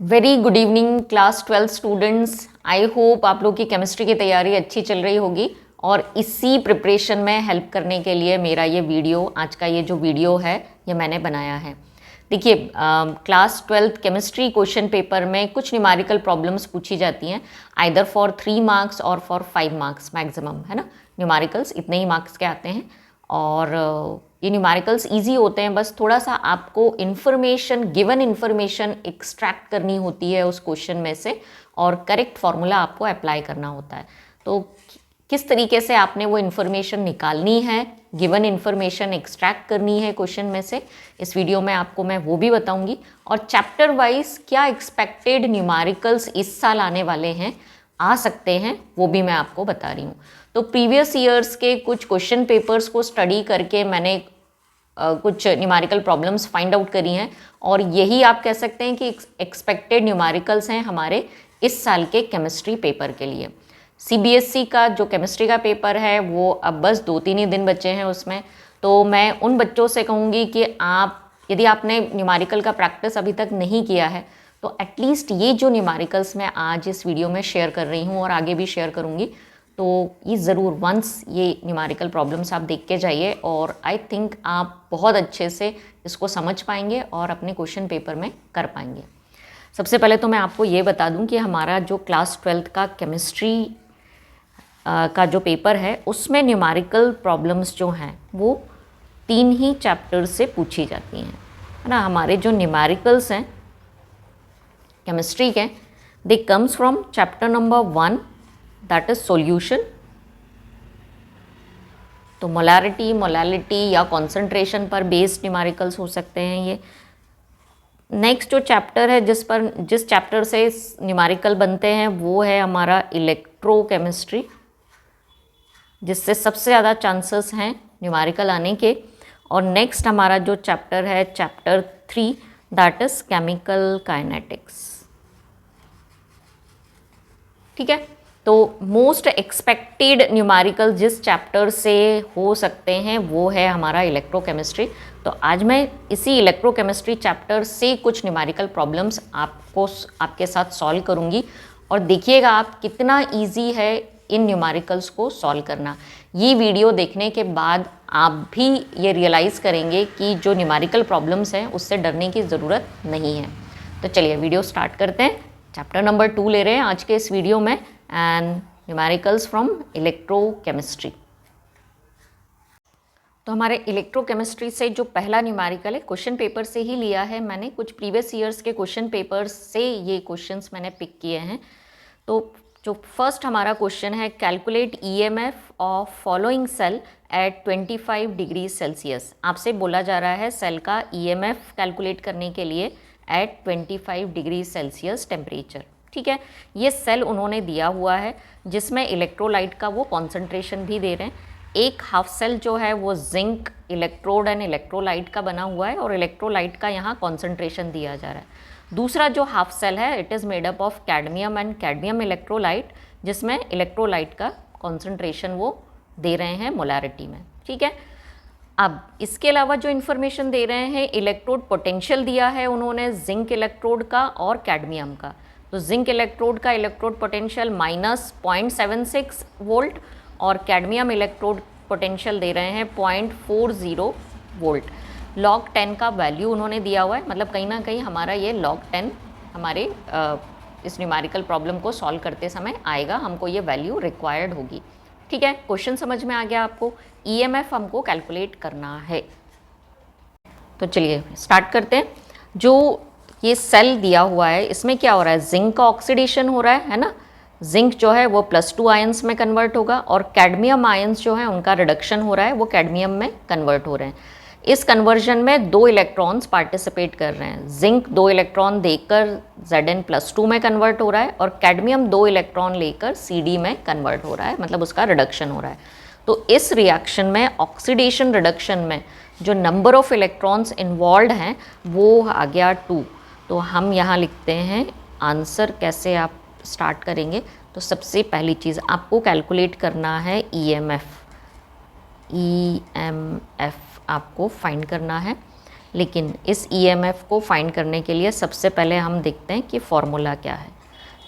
Very good evening class 12 students. I hope आप लोग की केमिस्ट्री की तैयारी अच्छी चल रही होगी और इसी प्रिपरेशन में हेल्प करने के लिए मेरा ये वीडियो, आज का ये जो वीडियो है ये मैंने बनाया है। देखिए, क्लास 12 केमिस्ट्री क्वेश्चन पेपर में कुछ न्यूमेरिकल प्रॉब्लम्स पूछी जाती हैं, आइदर फॉर 3 मार्क्स और फॉर 5 मार्क्स मैक्सिमम, है ना। न्यूमेरिकल्स इतने ही मार्क्स के आते हैं और ये न्यूमेरिकल्स इजी होते हैं। बस थोड़ा सा आपको इन्फॉर्मेशन, गिवन इन्फॉर्मेशन एक्सट्रैक्ट करनी होती है उस क्वेश्चन में से और करेक्ट फॉर्मूला आपको अप्लाई करना होता है। तो किस तरीके से आपने वो इन्फॉर्मेशन निकालनी है, गिवन इन्फॉर्मेशन एक्सट्रैक्ट करनी है क्वेश्चन में से, इस वीडियो में आपको मैं वो भी बताऊंगी। और चैप्टर वाइज क्या एक्सपेक्टेड न्यूमेरिकल्स इस साल आने वाले हैं, आ सकते हैं, वो भी मैं आपको बता रही हूँ। तो प्रीवियस ईयर्स के कुछ क्वेश्चन पेपर्स को स्टडी करके मैंने कुछ न्यूमेरिकल प्रॉब्लम्स फाइंड आउट करी हैं और यही आप कह सकते हैं कि एक्सपेक्टेड न्यूमेरिकल्स हैं हमारे इस साल के केमिस्ट्री पेपर के लिए। सीबीएसई का जो केमिस्ट्री का पेपर है वो अब बस 2-3 ही दिन बचे हैं उसमें। तो मैं उन बच्चों से कहूँगी कि आप, यदि आपने न्यूमेरिकल का प्रैक्टिस अभी तक नहीं किया है तो एटलीस्ट ये जो न्यूमेरिकल्स मैं आज इस वीडियो में शेयर कर रही हूँ और आगे भी शेयर करूँगी, तो ये ज़रूर वंस ये न्यूमेरिकल प्रॉब्लम्स आप देख के जाइए और आई थिंक आप बहुत अच्छे से इसको समझ पाएंगे और अपने क्वेश्चन पेपर में कर पाएंगे। सबसे पहले तो मैं आपको ये बता दूं कि हमारा जो क्लास 12 का केमिस्ट्री का जो पेपर है उसमें न्यूमेरिकल प्रॉब्लम्स जो हैं वो 3 ही चैप्टर से पूछी जाती हैं, है ना। हमारे जो न्यूमेरिकल्स हैं केमिस्ट्री के, they comes from chapter number 1, that is solution. तो मोलालिटी या कॉन्सेंट्रेशन पर बेस्ड न्यूमेरिकल्स हो सकते हैं ये। नेक्स्ट जो चैप्टर है जिस चैप्टर से न्यूमेरिकल बनते हैं वो है हमारा इलेक्ट्रोकेमिस्ट्री, जिससे सबसे ज़्यादा चांसेस हैं न्यूमेरिकल आने के। और नेक्स्ट हमारा जो चैप्टर है chapter 3, that is chemical kinetics. ठीक है, तो मोस्ट एक्सपेक्टेड न्यूमेरिकल जिस चैप्टर से हो सकते हैं वो है हमारा इलेक्ट्रोकेमिस्ट्री। तो आज मैं इसी इलेक्ट्रोकेमिस्ट्री चैप्टर से कुछ न्यूमेरिकल प्रॉब्लम्स आपके साथ सॉल्व करूंगी और देखिएगा आप कितना इजी है इन न्यूमेरिकल्स को सॉल्व करना। ये वीडियो देखने के बाद आप भी ये रियलाइज़ करेंगे कि जो न्यूमेरिकल प्रॉब्लम्स हैं उससे डरने की ज़रूरत नहीं है। तो चलिए वीडियो स्टार्ट करते हैं। चैप्टर नंबर 2 ले रहे हैं आज के इस वीडियो में, एंड न्यूमेरिकल्स फ्रॉम इलेक्ट्रोकेमिस्ट्री। तो हमारे इलेक्ट्रोकेमिस्ट्री से जो पहला न्यूमेरिकल है क्वेश्चन पेपर से ही लिया है मैंने, कुछ प्रीवियस ईयर्स के क्वेश्चन पेपर से ये क्वेश्चंस मैंने पिक किए हैं। तो जो फर्स्ट हमारा क्वेश्चन है, calculate EMF of following cell at 25 degree Celsius. आपसे बोला जा रहा है सेल का ईएमएफ कैलकुलेट करने के लिए एट 25 डिग्री सेल्सियस टेम्परेचर। ठीक है, ये सेल उन्होंने दिया हुआ है जिसमें इलेक्ट्रोलाइट का वो कॉन्सेंट्रेशन भी दे रहे हैं। एक हाफ सेल जो है वो जिंक, इलेक्ट्रोड एंड इलेक्ट्रोलाइट का बना हुआ है और इलेक्ट्रोलाइट का यहाँ कॉन्सेंट्रेशन दिया जा रहा है। दूसरा जो हाफ सेल है it is made up of cadmium and cadmium electrolyte, जिसमें इलेक्ट्रोलाइट का कॉन्सेंट्रेशन वो दे रहे हैं मोलैरिटी में। ठीक है, अब इसके अलावा जो इन्फॉर्मेशन दे रहे हैं, इलेक्ट्रोड पोटेंशियल दिया है उन्होंने जिंक इलेक्ट्रोड का और कैडमियम का। तो जिंक इलेक्ट्रोड का इलेक्ट्रोड पोटेंशियल -0.76 वोल्ट और कैडमियम इलेक्ट्रोड पोटेंशियल दे रहे हैं 0.40 वोल्ट। log 10 का वैल्यू उन्होंने दिया हुआ है, मतलब कहीं ना कहीं हमारा ये log 10 हमारे इस न्यूमेरिकल प्रॉब्लम को सॉल्व करते समय आएगा, हमको ये वैल्यू रिक्वायर्ड होगी। ठीक है, क्वेश्चन समझ में आ गया आपको। ईएमएफ हमको कैलकुलेट करना है, तो चलिए स्टार्ट करते हैं। जो ये सेल दिया हुआ है इसमें क्या हो रहा है, जिंक का ऑक्सीडेशन हो रहा है ना। जिंक जो है वो +2 आयंस में कन्वर्ट होगा और कैडमियम आयंस जो है उनका रिडक्शन हो रहा है, वो कैडमियम में कन्वर्ट हो रहे हैं। इस कन्वर्जन में 2 इलेक्ट्रॉन्स पार्टिसिपेट कर रहे हैं। जिंक 2 इलेक्ट्रॉन देकर Zn+2 में कन्वर्ट हो रहा है और कैडमियम 2 इलेक्ट्रॉन लेकर Cd में कन्वर्ट हो रहा है, मतलब उसका रिडक्शन हो रहा है। तो इस रिएक्शन में, ऑक्सीडेशन रिडक्शन में, जो नंबर ऑफ इलेक्ट्रॉन्स इन्वॉल्व हैं वो आ गया 2। तो हम यहाँ लिखते हैं आंसर। कैसे आप स्टार्ट करेंगे, तो सबसे पहली चीज़ आपको कैलकुलेट करना है ईएमएफ। आपको फाइंड करना है। लेकिन इस ईएमएफ को फाइंड करने के लिए सबसे पहले हम देखते हैं कि फॉर्मूला क्या है।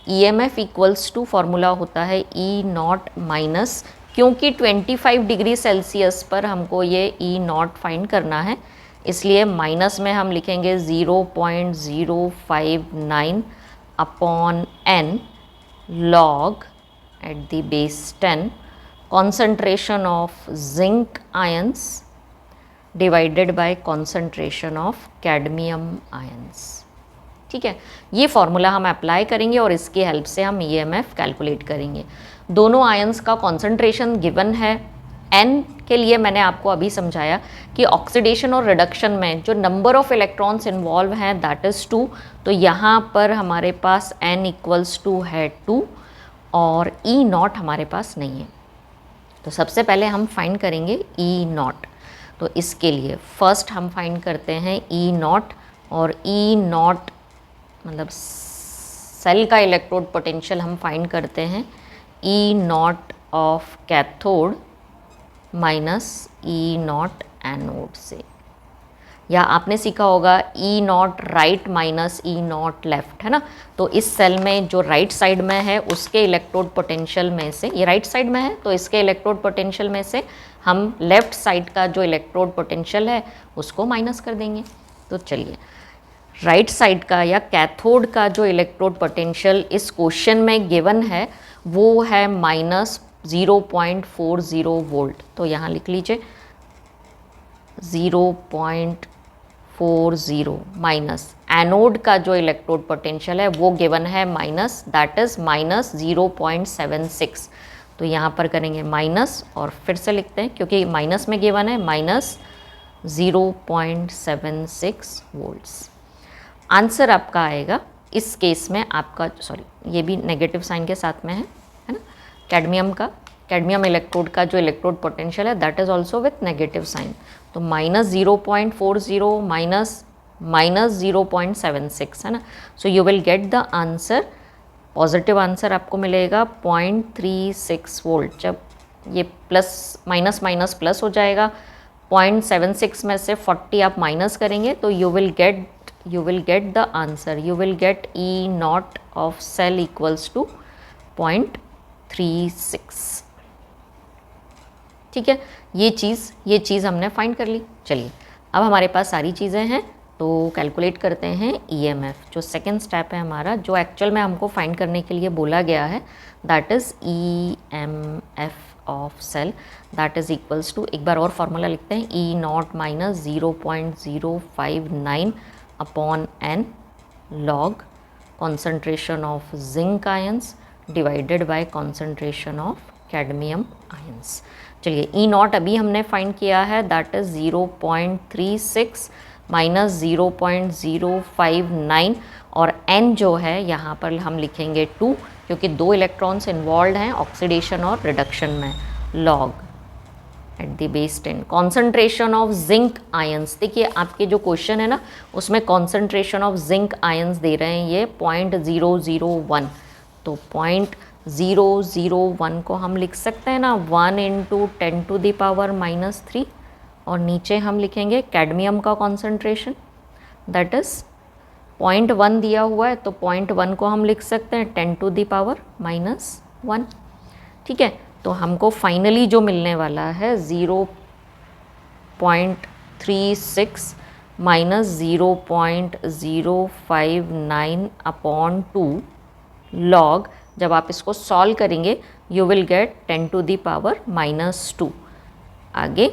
ईएमएफ इक्वल्स टू फॉर्मूला होता है ई नॉट माइनस, क्योंकि 25 डिग्री सेल्सियस पर हमको ये ई नॉट फाइंड करना है, इसलिए माइनस में हम लिखेंगे 0.059 upon n log at the base 10 concentration of zinc ions divided by concentration of cadmium ions। ठीक है, ये फॉर्मूला हम अप्लाई करेंगे और इसकी हेल्प से हम ईएमएफ कैलकुलेट करेंगे। दोनों आयंस का कॉन्सेंट्रेशन गिवन है। n के लिए मैंने आपको अभी समझाया कि ऑक्सीडेशन और रिडक्शन में जो नंबर ऑफ इलेक्ट्रॉन्स इन्वॉल्व हैं दैट इज़ 2, तो यहाँ पर हमारे पास n इक्वल्स टू है 2 और ई नॉट हमारे पास नहीं है। तो सबसे पहले हम फाइंड करेंगे ई नॉट। तो इसके लिए फर्स्ट हम फाइंड करते हैं ई नॉट, और ई नॉट मतलब सेल का इलेक्ट्रोड पोटेंशियल हम फाइंड करते हैं E naught of cathode minus E naught anode से, या आपने सीखा होगा E naught right minus E naught left, है ना। तो इस सेल में जो राइट साइड में है उसके इलेक्ट्रोड पोटेंशियल में से, ये राइट साइड में है तो इसके इलेक्ट्रोड पोटेंशियल में से हम लेफ्ट साइड का जो इलेक्ट्रोड पोटेंशियल है उसको माइनस कर देंगे। तो चलिए, राइट साइड का या कैथोड का जो इलेक्ट्रोड पोटेंशियल इस क्वेश्चन में गिवन है वो है माइनस 0.40 वोल्ट। तो यहाँ लिख लीजिए 0.40 माइनस एनोड का जो इलेक्ट्रोड पोटेंशियल है वो गिवन है माइनस, दैट इज़ माइनस 0.76। तो यहाँ पर करेंगे माइनस और फिर से लिखते हैं क्योंकि माइनस में गिवन है माइनस 0.76 वोल्ट्स। आंसर आपका आएगा इस केस में आपका, सॉरी ये भी नेगेटिव साइन के साथ में है ना, कैडमियम इलेक्ट्रोड का जो इलेक्ट्रोड पोटेंशियल है that is also with negative sign. तो माइनस 0.40 माइनस 0.76 है ना। So you will get the answer, positive answer आपको मिलेगा 0.36 वोल्ट। जब ये प्लस माइनस माइनस प्लस हो जाएगा, 0.76 में से 40 आप माइनस करेंगे तो you will get the answer, you will get E naught of cell equals to 0.36। ठीक है, ये चीज़ हमने फाइंड कर ली। चलिए अब हमारे पास सारी चीज़ें हैं तो कैलकुलेट करते हैं ईएमएफ। जो सेकेंड स्टेप है हमारा, जो एक्चुअल में हमको फाइंड करने के लिए बोला गया है, that is EMF of cell, that is equals to, एक बार और फार्मूला लिखते हैं, E naught minus 0.059 upon N log concentration of zinc ions divided by concentration of cadmium ions. चलिए ई नॉट अभी हमने फाइंड किया है, दैट इज़ 0.36 माइनस 0.059 और n जो है यहाँ पर हम लिखेंगे 2 क्योंकि 2 इलेक्ट्रॉन्स इन्वॉल्व हैं ऑक्सीडेशन और रिडक्शन में, log at the base 10 concentration of zinc ions. देखिए आपके जो क्वेश्चन है ना उसमें कॉन्सेंट्रेशन ऑफ जिंक आयंस दे रहे हैं ये 0.001, तो 0.001 को हम लिख सकते हैं ना 1 × 10⁻³ और नीचे हम लिखेंगे कैडमियम का कॉन्सेंट्रेशन, दैट इज़ 0.1 दिया हुआ है तो 0.1 को हम लिख सकते हैं 10⁻⁻1। ठीक है, तो हमको फाइनली जो मिलने वाला है 0.36 माइनस 0.059 अपॉन 2 लॉग, जब आप इसको सॉल्व करेंगे यू विल गेट 10⁻⁻2। आगे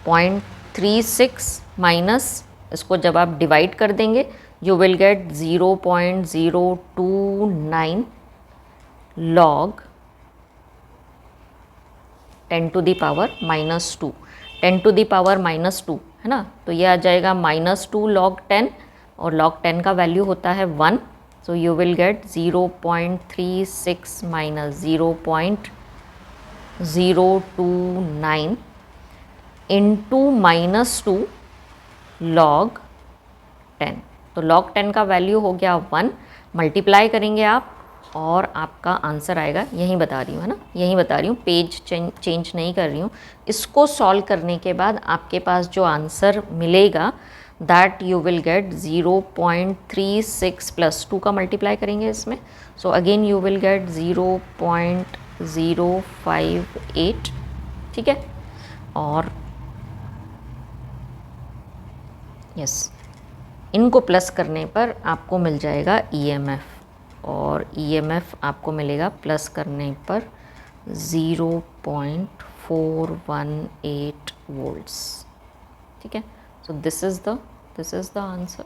0.36 माइनस इसको जब आप डिवाइड कर देंगे यू विल गेट 0.029 लॉग 10⁻⁻2। 10⁻⁻2 है ना, तो ये आ जाएगा -2 log 10 और log 10 का वैल्यू होता है 1, सो you will gate 0.36 minus 0.029 into -2 log 10। तो log 10 का वैल्यू हो गया 1, मल्टीप्लाई करेंगे आप और आपका आंसर आएगा, यहीं बता रही हूँ है ना, यहीं बता रही हूँ, पेज चेंज नहीं कर रही हूँ। इसको सॉल्व करने के बाद आपके पास जो आंसर मिलेगा that you will gate 0.36 plus 2 का मल्टीप्लाई करेंगे इसमें, so again you will gate 0.058, ठीक है। और यस, इनको प्लस करने पर आपको मिल जाएगा EMF, और EMF आपको मिलेगा प्लस करने पर 0.418 वोल्ट्स, ठीक है। So this is the answer.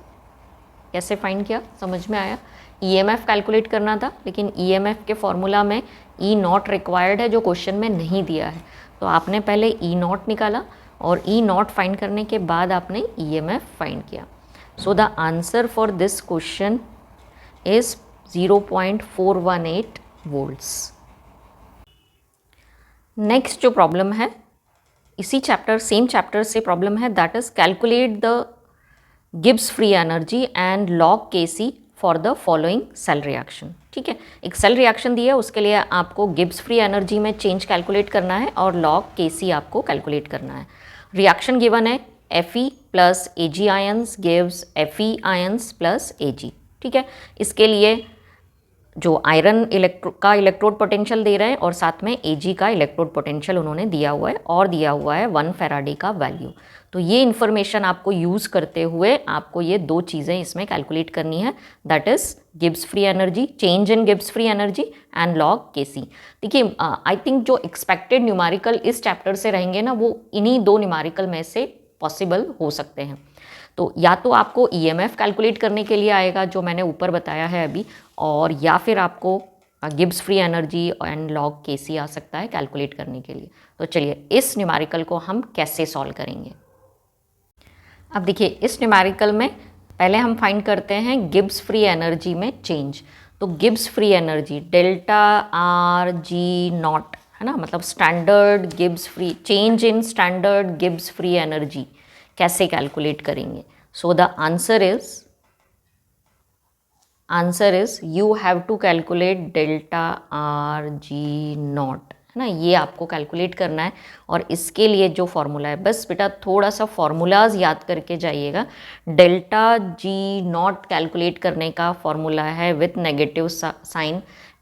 कैसे फाइंड किया, समझ में आया? EMF कैलकुलेट करना था, लेकिन EMF के फॉर्मूला में E नॉट रिक्वायर्ड है, जो क्वेश्चन में नहीं दिया है। तो आपने पहले E नॉट निकाला और E नॉट फाइंड करने के बाद आपने EMF फाइंड किया। So the answer for this question is 0.418 volts. Next जो प्रॉब्लम है, इसी चैप्टर, सेम चैप्टर से प्रॉब्लम है, that is calculate the Gibbs free energy and log Kc for the following cell reaction, ठीक है। एक cell reaction दी है, उसके लिए आपको गिब्स फ्री एनर्जी में चेंज कैलकुलेट करना है और लॉग Kc आपको कैलकुलेट करना है। रिएक्शन गिवन है Fe plus Ag ions gives Fe ions plus Ag, ठीक है। इसके लिए जो आयरन का इलेक्ट्रोड पोटेंशियल दे रहे हैं और साथ में Ag का इलेक्ट्रोड पोटेंशियल उन्होंने दिया हुआ है, और दिया हुआ है 1 फैराडे का वैल्यू। तो ये इन्फॉर्मेशन आपको यूज़ करते हुए आपको ये दो चीज़ें इसमें कैलकुलेट करनी है, that is Gibbs free energy, change in Gibbs free energy and log Kc। देखिए आई थिंक जो एक्सपेक्टेड न्यूमेरिकल इस चैप्टर से रहेंगे ना, वो इन्हीं दो न्यूमेरिकल में से पॉसिबल हो सकते हैं। तो या तो आपको EMF कैलकुलेट करने के लिए आएगा, जो मैंने ऊपर बताया है अभी, और या फिर आपको Gibbs free energy and log Kc आ सकता है कैलकुलेट करने के लिए। तो चलिए इस न्यूमेरिकल को हम कैसे सॉल्व करेंगे। अब देखिए इस न्यूमेरिकल में पहले हम फाइंड करते हैं गिब्स फ्री एनर्जी में चेंज। तो Gibbs free energy delta RG naught है ना, मतलब standard Gibbs free, change in standard Gibbs free energy कैसे कैलकुलेट करेंगे। So the answer is you have to calculate delta RG naught, है ना, ये आपको कैलकुलेट करना है। और इसके लिए जो फॉर्मूला है, बस बेटा थोड़ा सा फॉर्मूलाज याद करके जाइएगा। डेल्टा G नॉट कैलकुलेट करने का फॉर्मूला है with negative sign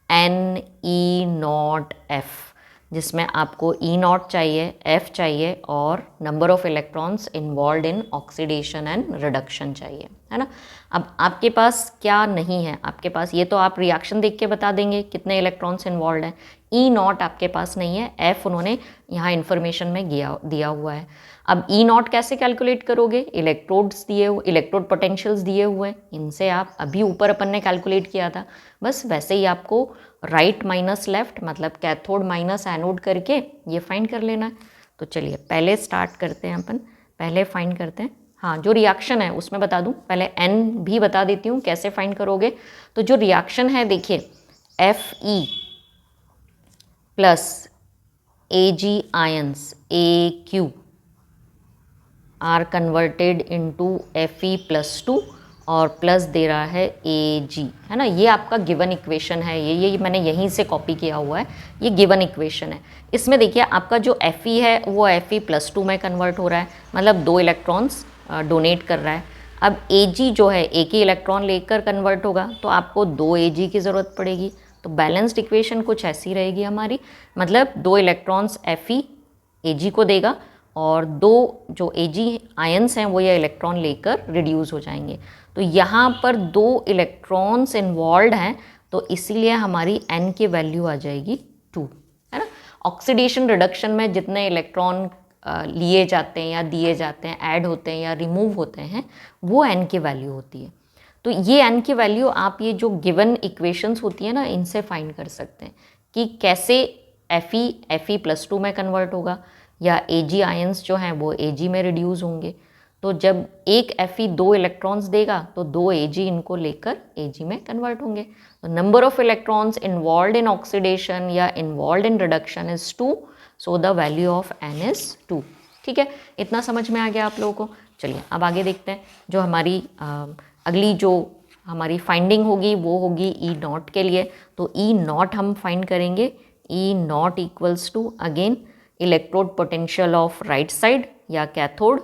NE naught F, जिसमें आपको E नॉट चाहिए, F चाहिए और number of electrons involve in oxidation and reduction चाहिए, है ना। अब आपके पास क्या नहीं है, आपके पास ये तो आप रिएक्शन देख के बता देंगे कितने इलेक्ट्रॉन्स इन्वॉल्व हैं। E नॉट आपके पास नहीं है, F उन्होंने यहाँ इन्फॉर्मेशन में दिया हुआ है। अब E नॉट कैसे कैलकुलेट करोगे, इलेक्ट्रोड्स दिए हुए, इलेक्ट्रोड पोटेंशियल्स दिए हुए, इनसे आप अभी ऊपर अपन ने कैलकुलेट किया था, बस वैसे ही आपको राइट माइनस लेफ्ट, मतलब कैथोड माइनस एनोड करके ये फाइंड कर लेना है। तो चलिए पहले स्टार्ट करते हैं अपन, पहले फाइंड करते हैं। हाँ, जो रिएक्शन है उसमें बता दूं, पहले N भी बता देती हूँ कैसे फाइंड करोगे। तो जो रिएक्शन है देखिए, Fe plus Ag ions AQ are converted into Fe plus 2 और प्लस दे रहा है Ag, है ना। ये आपका गिवन इक्वेशन है, ये मैंने यहीं से कॉपी किया हुआ है, ये गिवन इक्वेशन है। इसमें देखिए आपका जो Fe है वो Fe प्लस 2 में कन्वर्ट हो रहा है, मतलब 2 इलेक्ट्रॉन्स डोनेट कर रहा है। अब Ag जो है एक ही इलेक्ट्रॉन लेकर कन्वर्ट होगा, तो आपको 2 Ag की ज़रूरत पड़ेगी। तो बैलेंस्ड इक्वेशन कुछ ऐसी रहेगी हमारी, मतलब 2 इलेक्ट्रॉन्स Fe Ag को देगा और 2 जो Ag आयंस हैं वो ये इलेक्ट्रॉन लेकर रिड्यूस हो जाएंगे। तो यहाँ पर 2 इलेक्ट्रॉन्स इन्वॉल्व हैं, तो इसीलिए हमारी N की वैल्यू आ जाएगी 2, है ना। ऑक्सीडेशन रिडक्शन में जितने इलेक्ट्रॉन लिए जाते हैं या दिए जाते हैं, ऐड होते हैं या रिमूव होते हैं, वो N की वैल्यू होती है। तो ये N की वैल्यू आप ये जो गिवन इक्वेशंस होती है ना, इनसे फाइंड कर सकते हैं कि कैसे Fe प्लस 2 में कन्वर्ट होगा, या Ag आयंस जो हैं वो Ag में रिड्यूस होंगे। तो जब एक Fe 2 इलेक्ट्रॉन्स देगा तो 2 Ag इनको लेकर Ag में कन्वर्ट होंगे। तो number of electrons involve in oxidation या involve in reduction is 2, so the value of N is 2। ठीक है, इतना समझ में आ गया आप लोगों को। चलिए अब आगे देखते हैं, जो हमारी अगली जो हमारी फाइंडिंग होगी वो होगी ई नॉट के लिए। तो ई नॉट हम फाइंड करेंगे, E not equals to again electrode potential of right side या cathode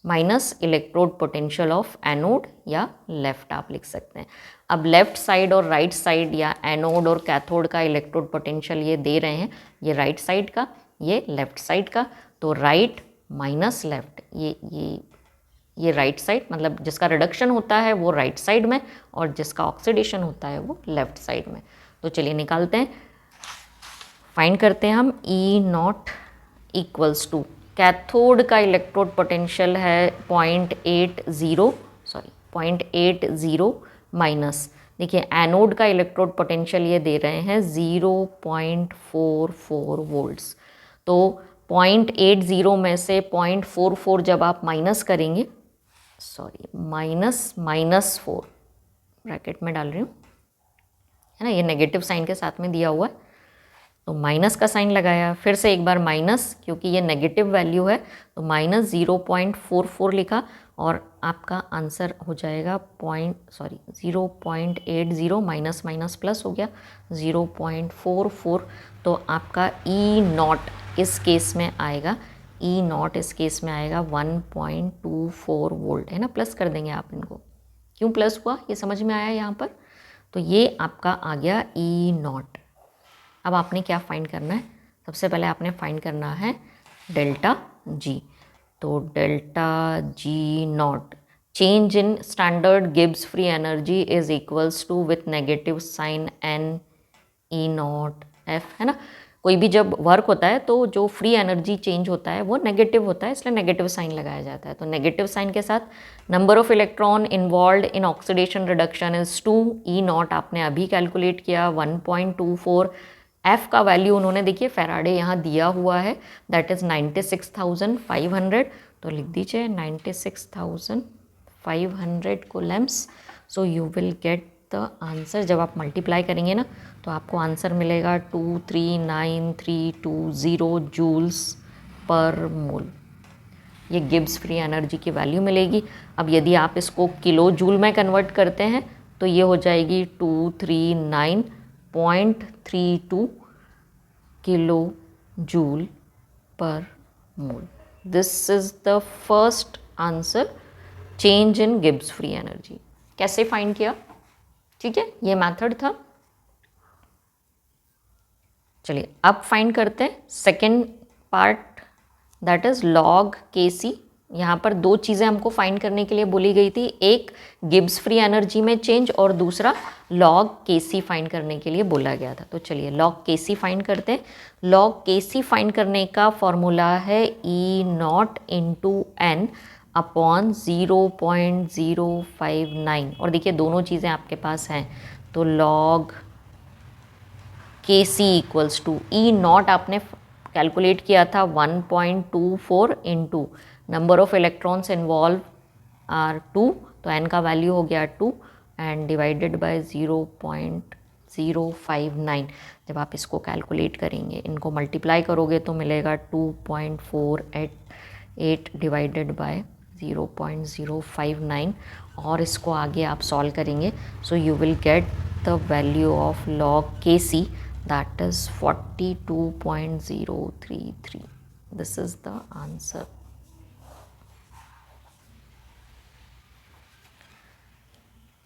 minus electrode potential of anode या लेफ्ट आप लिख सकते हैं। अब लेफ्ट साइड और राइट साइड या एनोड और कैथोड का इलेक्ट्रोड पोटेंशियल ये दे रहे हैं, ये राइट साइड का, ये लेफ्ट साइड का। तो राइट माइनस लेफ्ट, ये राइट साइड, मतलब जिसका रिडक्शन होता है वो राइट साइड में और जिसका ऑक्सीडेशन होता है वो लेफ्ट साइड में। तो चलिए निकालते हैं, फाइंड करते हैं हम। ई नॉट इक्वल्स टू कैथोड का इलेक्ट्रोड पोटेंशियल है 0.80 माइनस, देखिए एनोड का इलेक्ट्रोड पोटेंशियल ये दे रहे हैं 0.44 वोल्ट्स। तो 0.80 में से 0.44 जब आप माइनस करेंगे, -4 ब्रैकेट में डाल रही हूँ, है ना, ये नेगेटिव साइन के साथ में दिया हुआ है, तो माइनस का साइन लगाया, फिर से एक बार माइनस, क्योंकि ये नेगेटिव वैल्यू है तो -0.44 लिखा और आपका आंसर हो जाएगा 0.80 माइनस माइनस प्लस हो गया 0.44। तो आपका ई नॉट इस केस में आएगा, ई नॉट इस केस में आएगा 1.24 वोल्ट, है ना। प्लस कर देंगे आप इनको, क्यों प्लस हुआ ये समझ में आया यहाँ पर। तो ये आपका आ गया ई नॉट। अब आपने क्या फाइंड करना है, सबसे पहले आपने फाइंड करना है डेल्टा जी। तो delta G naught, change in standard Gibbs free energy is equals to with negative sign N E naught F, है ना। कोई भी जब वर्क होता है तो जो फ्री एनर्जी चेंज होता है वो नेगेटिव होता है, इसलिए नेगेटिव साइन लगाया जाता है। तो नेगेटिव साइन के साथ number of electron involve in oxidation reduction is 2, E naught आपने अभी कैलकुलेट किया 1.24, एफ का वैल्यू उन्होंने देखिए फैराडे यहाँ दिया हुआ है, दैट इज़ 96,500, तो लिख दीजिए 96,500 Coulomb's. So you will get the answer. जब आप मल्टीप्लाई करेंगे ना तो आपको आंसर मिलेगा 239,320 जूल्स पर मोल, ये गिब्स फ्री एनर्जी की वैल्यू मिलेगी। अब यदि आप इसको किलो जूल में कन्वर्ट करते हैं तो ये हो जाएगी 239.32 kilo joule per mole. This is the first answer, change in Gibbs free energy. कैसे फाइंड किया, ठीक है, ये मेथड था। चलिए अब फाइंड करते हैं second part, that is log K सी। यहाँ पर दो चीज़ें हमको फाइंड करने के लिए बोली गई थी, एक गिब्स फ्री एनर्जी में चेंज और दूसरा लॉग के सी फाइंड करने के लिए बोला गया था। तो चलिए लॉग के सी फाइंड करते हैं। लॉग के सी फाइंड करने का फॉर्मूला है ई नॉट इंटू एन अपॉन 0.059, और देखिए दोनों चीज़ें आपके पास हैं, तो log K C equals to E naught आपने कैलकुलेट किया था 1.24 into number of electrons involved are 2, तो एन का वैल्यू हो गया 2 एंड डिवाइडेड बाय 0.059। जब आप इसको कैलकुलेट करेंगे, इनको मल्टीप्लाई करोगे तो मिलेगा 2.488 डिवाइडेड बाय 0.059, और इसको आगे आप सॉल्व करेंगे, सो you will get the value of log K C, that is 42.033. This is the answer.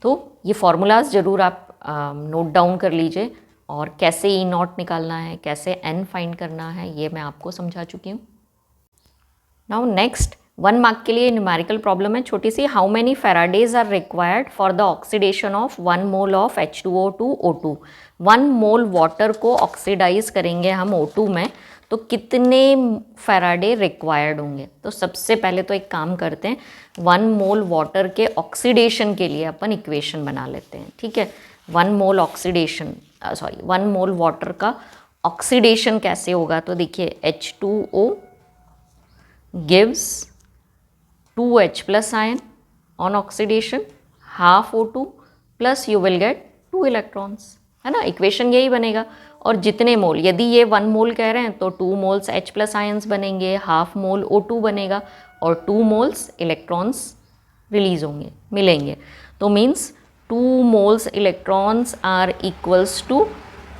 तो ये फॉर्मूलाज ज़रूर आप नोट डाउन कर लीजिए, और कैसे ई नॉट निकालना है, कैसे एन फाइंड करना है, ये मैं आपको समझा चुकी हूँ। नाउ नेक्स्ट 1 मार्क के लिए न्यूमेरिकल प्रॉब्लम है छोटी सी। How many faradays are required for the oxidation of 1 mole of H2O to O2। 1 mole water को ऑक्सीडाइज करेंगे हम O2 में, तो कितने फैराडे रिक्वायर्ड होंगे। तो सबसे पहले तो एक काम करते हैं, 1 मोल वाटर के ऑक्सीडेशन के लिए अपन इक्वेशन बना लेते हैं, ठीक है। 1 मोल ऑक्सीडेशन 1 मोल वाटर का ऑक्सीडेशन कैसे होगा, तो देखिए H2O gives 2H plus ion on oxidation, half O2 plus you will get 2 electrons, है ना। इक्वेशन यही बनेगा, और जितने मोल, यदि ये 1 मोल कह रहे हैं तो 2 मोल्स H प्लस आयन्स बनेंगे, हाफ मोल O2 बनेगा, और 2 मोल्स इलेक्ट्रॉन्स रिलीज होंगे, मिलेंगे। तो तो means 2 moles electrons are equals to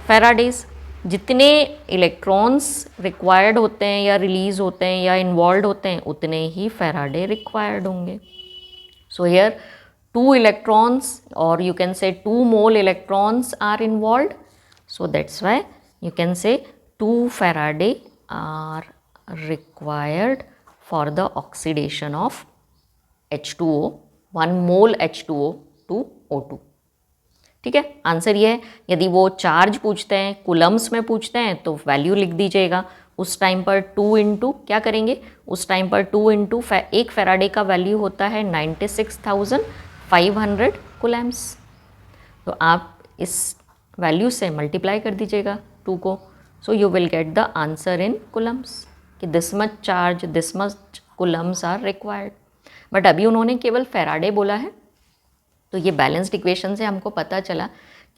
faradays. जितने इलेक्ट्रॉन्स रिक्वायर्ड होते हैं या रिलीज होते हैं या इन्वॉल्व होते हैं उतने ही फैराडे रिक्वायर्ड होंगे। So here 2 electrons or you can say 2 mole electrons are involved, so that's why you can say 2 Faraday are required for the oxidation of H2O, 1 mole H2O to O2। ठीक है, answer ये है। यदि वो charge पूछते हैं, Coulomb's में पूछते हैं तो वैल्यू लिख दीजिएगा। उस टाइम पर 2 इंटू क्या करेंगे, उस टाइम पर 2 इंटू एक फेराडे का वैल्यू होता है 96,500 कूलम्स। तो आप इस वैल्यू से मल्टीप्लाई कर दीजिएगा 2 को, so you will get the answer in coulombs कि this much charge, this much coulombs are required. But अभी उन्होंने केवल फेराडे बोला है, तो ये बैलेंस्ड इक्वेशन से हमको पता चला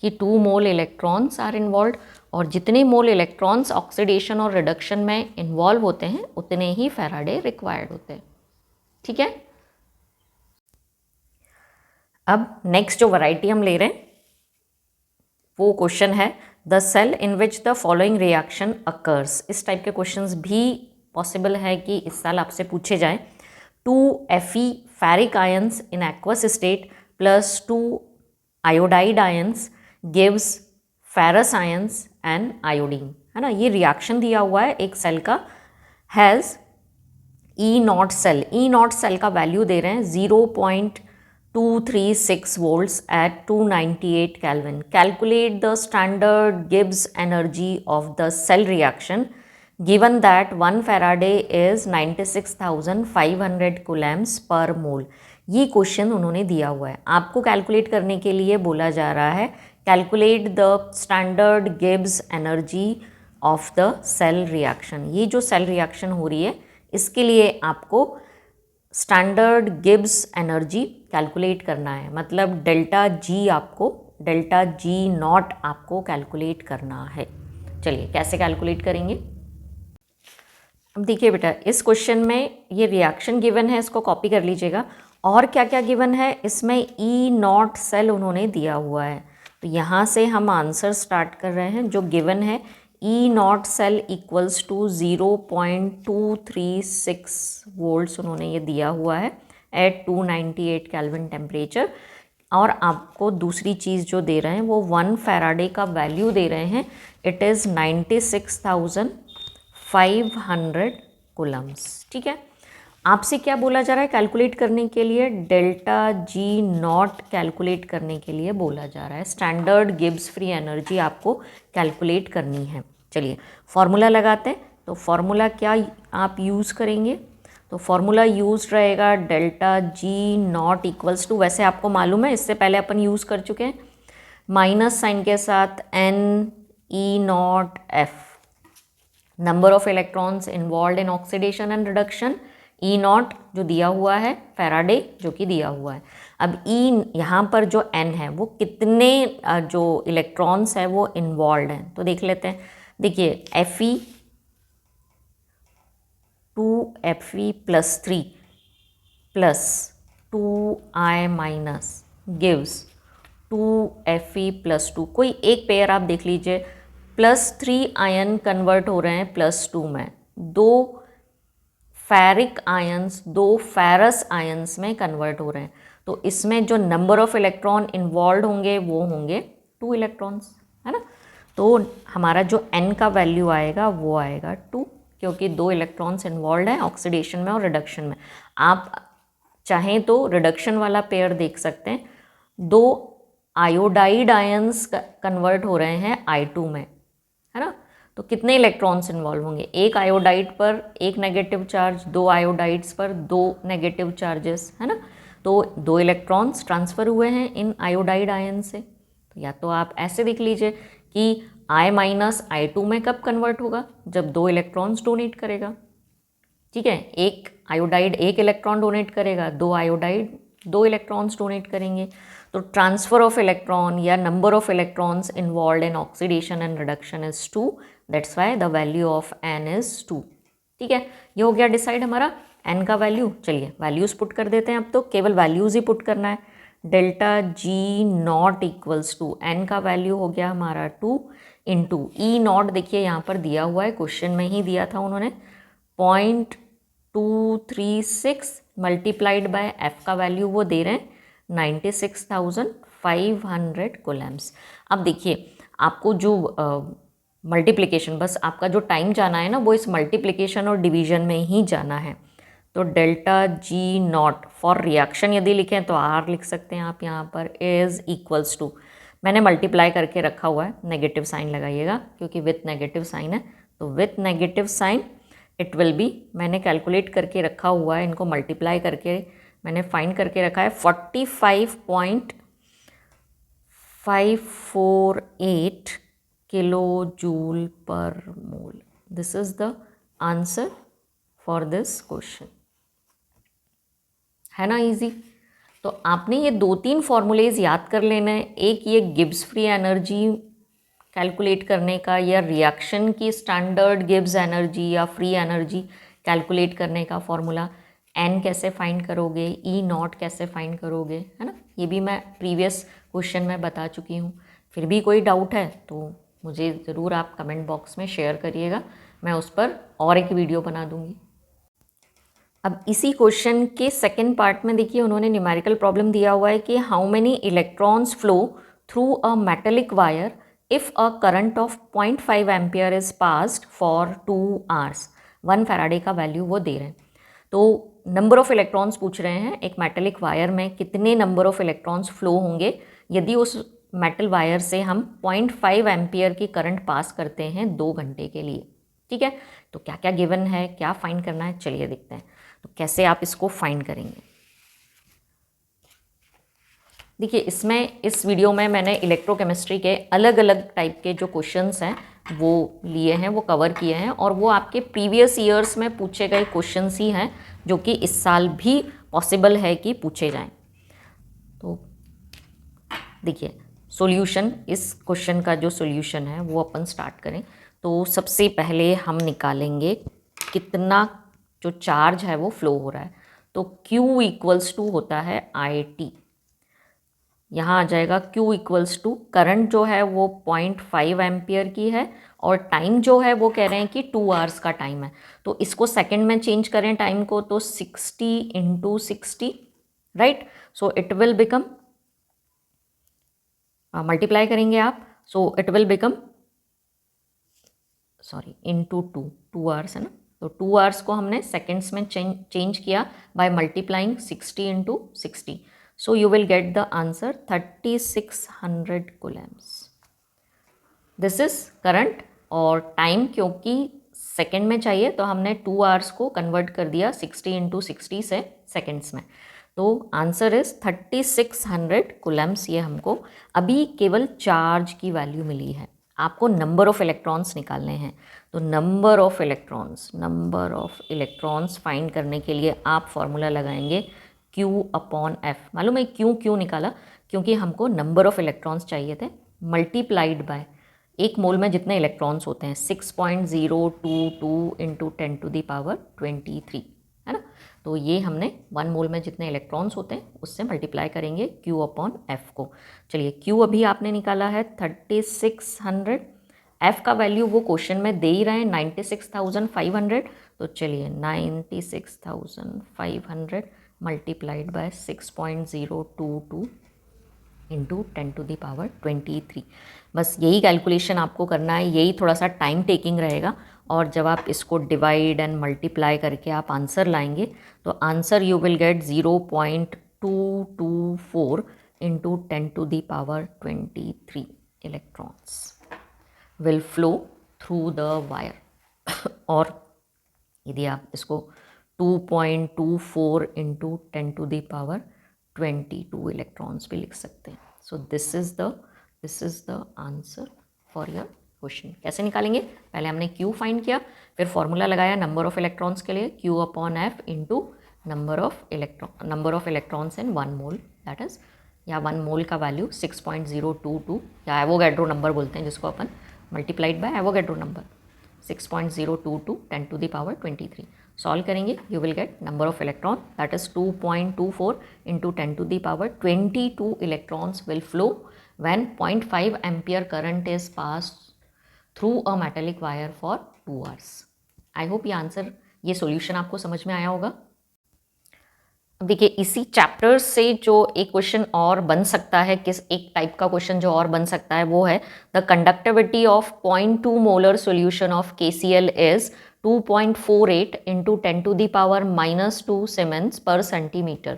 कि 2 मोल इलेक्ट्रॉन्स आर इन्वॉल्व, और जितने मोल इलेक्ट्रॉन्स ऑक्सीडेशन और रिडक्शन में इन्वॉल्व होते हैं उतने ही फैराडे रिक्वायर्ड होते हैं। ठीक है, अब नेक्स्ट जो वैरायटी हम ले रहे हैं वो क्वेश्चन है the cell in which the following reaction occurs. इस टाइप के क्वेश्चंस भी पॉसिबल है कि इस साल आपसे पूछे जाएं। 2 Fe ferric ions in aqueous state plus 2 iodide ions gives ferrous ions and iodine, है ना। ये रिएक्शन दिया हुआ है एक सेल का, has E0 cell. E0 cell का वैल्यू दे रहे हैं 0.236 volts at 298 kelvin. Calculate the standard Gibbs energy of the cell reaction given that 1 faraday is 96,500 coulombs per mole. ये क्वेश्चन उन्होंने दिया हुआ है, आपको कैलकुलेट करने के लिए बोला जा रहा है calculate the standard Gibbs energy of the cell reaction. ये जो सेल रिएक्शन हो रही है इसके लिए आपको स्टैंडर्ड गिब्स एनर्जी कैलकुलेट करना है, मतलब डेल्टा जी नॉट आपको कैलकुलेट करना है। चलिए कैसे कैलकुलेट करेंगे। अब देखिए बेटा, इस क्वेश्चन में ये रिएक्शन गिवन है, इसको कॉपी कर लीजिएगा। और क्या क्या गिवन है इसमें, E0 सेल उन्होंने दिया हुआ है, तो यहाँ से हम आंसर स्टार्ट कर रहे हैं। जो गिवन है E0 cell equals to 0.236 volts उन्होंने ये दिया हुआ है एट 298 केल्विन टेम्परेचर। और आपको दूसरी चीज़ जो दे रहे हैं वो 1 फैराडे का वैल्यू दे रहे हैं, इट इज़ 96,500 कूलम्स। ठीक है, आपसे क्या बोला जा रहा है कैलकुलेट करने के लिए, डेल्टा जी नॉट कैलकुलेट करने के लिए बोला जा रहा है। स्टैंडर्ड गिब्स फ्री एनर्जी आपको कैलकुलेट करनी है। चलिए फॉर्मूला लगाते हैं। तो फॉर्मूला क्या आप यूज़ करेंगे, तो फॉर्मूला यूज रहेगा delta G naught equals to, वैसे आपको मालूम है इससे पहले अपन यूज़ कर चुके हैं, माइनस साइन के साथ NE0 F, number of electrons involve in oxidation and reduction, E0 जो दिया हुआ है, फैराडे जो कि दिया हुआ है। अब E यहाँ पर जो N है वो कितने जो इलेक्ट्रॉन्स है वो इन्वॉल्व हैं, तो देख लेते हैं। देखिए Fe 2Fe plus 3 plus 2I minus gives 2Fe plus 2। कोई एक पेयर आप देख लीजिए, प्लस 3 आयन कन्वर्ट हो रहे हैं प्लस 2 में, 2 फेरिक आयंस 2 फेरस आयंस में कन्वर्ट हो रहे हैं, तो इसमें जो नंबर ऑफ इलेक्ट्रॉन इन्वॉल्व होंगे वो होंगे 2 इलेक्ट्रॉन्स, है ना। तो हमारा जो n का वैल्यू आएगा वो आएगा 2, क्योंकि 2 इलेक्ट्रॉन्स इन्वॉल्व हैं ऑक्सीडेशन में और रिडक्शन में। आप चाहें तो रिडक्शन वाला पेयर देख सकते हैं, 2 आयोडाइड आयंस कन्वर्ट हो रहे हैं I2 में, है ना। तो कितने इलेक्ट्रॉन्स इन्वॉल्व होंगे, एक आयोडाइड पर एक नेगेटिव चार्ज, 2 आयोडाइड्स पर 2 नेगेटिव चार्जेस, है ना। तो 2 इलेक्ट्रॉन्स ट्रांसफ़र हुए हैं इन आयोडाइड आयन से। तो या तो आप ऐसे देख लीजिए कि I माइनस I2 में कब कन्वर्ट होगा, जब 2 इलेक्ट्रॉन्स डोनेट करेगा। ठीक है, एक आयोडाइड 1 इलेक्ट्रॉन डोनेट करेगा, 2 आयोडाइड 2 इलेक्ट्रॉन्स डोनेट करेंगे। तो ट्रांसफर ऑफ इलेक्ट्रॉन या number of electrons involve in oxidation and reduction is 2, that's why the value of n is 2। ठीक है, ये हो गया डिसाइड हमारा n का वैल्यू। चलिए वैल्यूज़ पुट कर देते हैं, अब तो केवल वैल्यूज़ ही पुट करना है। Delta G naught equals to N का वैल्यू हो गया हमारा 2 इंटू ई नॉट, देखिए यहाँ पर दिया हुआ है, क्वेश्चन में ही दिया था उन्होंने, 0.236 मल्टीप्लाइड बाय एफ का वैल्यू वो दे रहे हैं 96,500 कोलम्स। अब देखिए आपको जो मल्टीप्लिकेशन, बस आपका जो टाइम जाना है ना वो इस मल्टीप्लिकेशन और डिवीजन में ही जाना है। तो delta G not for reaction यदि लिखें तो आर लिख सकते हैं आप यहाँ पर, इज इक्वल्स टू, मैंने मल्टीप्लाई करके रखा हुआ है, नेगेटिव साइन लगाइएगा क्योंकि विथ नेगेटिव साइन है, तो with negative sign it will be, मैंने कैलकुलेट करके रखा हुआ है, इनको मल्टीप्लाई करके मैंने फाइंड करके रखा है 45.548 kilo joule per mole. This is the answer for this question. है ना इजी? तो आपने ये 2-3 फॉर्मूलेज याद कर लेना है। एक ये गिब्स फ्री एनर्जी कैलकुलेट करने का, या रिएक्शन की स्टैंडर्ड गिब्स एनर्जी या फ्री एनर्जी कैलकुलेट करने का फॉर्मूला, एन कैसे फाइंड करोगे, ई नॉट कैसे फाइंड करोगे, है ना, ये भी मैं प्रीवियस क्वेश्चन में बता चुकी हूँ। फिर भी कोई डाउट है तो मुझे ज़रूर आप कमेंट बॉक्स में शेयर करिएगा, मैं उस पर और एक वीडियो बना दूँगी। अब इसी क्वेश्चन के सेकंड पार्ट में देखिए उन्होंने न्यूमेरिकल प्रॉब्लम दिया हुआ है कि how many electrons flow through a metallic wire if a current of 0.5 ampere is passed for 2 hours. 1 Faraday का वैल्यू वो दे रहे हैं। तो नंबर ऑफ इलेक्ट्रॉन्स पूछ रहे हैं, एक मेटेलिक वायर में कितने नंबर ऑफ इलेक्ट्रॉन्स फ्लो होंगे यदि उस मेटल वायर से हम 0.5 एम्पियर की करंट पास करते हैं 2 घंटे के लिए। ठीक है, तो क्या क्या गिवन है, क्या फाइंड करना है, चलिए देखते हैं। तो कैसे आप इसको फाइंड करेंगे। देखिए इसमें, इस वीडियो में मैंने इलेक्ट्रोकेमिस्ट्री के अलग अलग टाइप के जो क्वेश्चंस हैं वो लिए हैं, वो कवर किए हैं, और वो आपके प्रीवियस ईयर्स में पूछे गए क्वेश्चंस ही हैं जो कि इस साल भी पॉसिबल है कि पूछे जाएं। तो देखिए सॉल्यूशन, इस क्वेश्चन का जो सॉल्यूशन है वो अपन स्टार्ट करें। तो सबसे पहले हम निकालेंगे कितना जो चार्ज है वो फ्लो हो रहा है। तो Q इक्वल्स टू होता है IT, यहाँ आ जाएगा Q इक्वल्स टू, करंट जो है वो 0.5 एम्पियर की है और टाइम जो है वो कह रहे हैं कि 2 आवर्स का टाइम है। तो इसको सेकंड में चेंज करें टाइम को, तो 60 into 60, right, so it will become, multiply करेंगे आप, so it will become, sorry, into 2 hours है ना, तो 2 आवर्स को हमने सेकेंड्स में चेंज किया by multiplying 60 into 60, so you will get the answer 3600 Coulomb's. This is current, और टाइम क्योंकि सेकेंड में चाहिए तो हमने 2 आवर्स को कन्वर्ट कर दिया 60 इंटू 60 से सेकेंड्स में। तो आंसर इज 3600 कूलम्स। ये हमको अभी केवल चार्ज की वैल्यू मिली है, आपको नंबर ऑफ इलेक्ट्रॉन्स निकालने हैं। तो नंबर ऑफ इलेक्ट्रॉन्स फाइंड करने के लिए आप फॉर्मूला लगाएंगे Q अपॉन F। मालूम है क्यों निकाला, क्योंकि हमको नंबर ऑफ इलेक्ट्रॉन्स चाहिए थे मल्टीप्लाइड बाय, एक मोल में जितने इलेक्ट्रॉन्स होते हैं 6.022 इंटू 10 टू दी पावर 23, है ना। तो ये हमने 1 मोल में जितने इलेक्ट्रॉन्स होते हैं उससे मल्टीप्लाई करेंगे Q अपॉन F को। चलिए Q अभी आपने निकाला है 3600, F का वैल्यू वो क्वेश्चन में दे ही रहे हैं 96,500, तो चलिए 96,500 multiplied by 6.022 into 10 to the power 23। बस यही कैलकुलेशन आपको करना है, यही थोड़ा सा टाइम टेकिंग रहेगा, और जब आप इसको डिवाइड एंड मल्टीप्लाई करके आप आंसर लाएंगे तो answer you will get 0.224 into 10 to the power 23 electrons will flow through the wire. और यदि आप इसको 2.24 into 10 to the power 22 electrons भी लिख सकते हैं। So this is the answer for your question. कैसे निकालेंगे, पहले हमने Q फाइंड किया, फिर फॉर्मूला लगाया नंबर ऑफ इलेक्ट्रॉन्स के लिए Q upon F into number of electrons in 1 mole, that is, या 1 मोल का वैल्यू 6.022, या एवोगैड्रो नंबर बोलते हैं जिसको अपन, multiplied by Avogadro number 6.022 10 to the power 23। Solve करेंगे you will get number of electron that is 2.24 into 10⁻22 electrons will flow when 0.5 ampere current is pass through a metallic wire for 2 hours. I hope ये solution आपको समझ में आया होगा। अब देखिए इसी चैप्टर से जो एक क्वेश्चन और बन सकता है, किस एक टाइप का क्वेश्चन जो और बन सकता है वो है the conductivity of 0.2 molar solution of KCl is 2.48 into 10⁻⁻2 siemens per centimetre.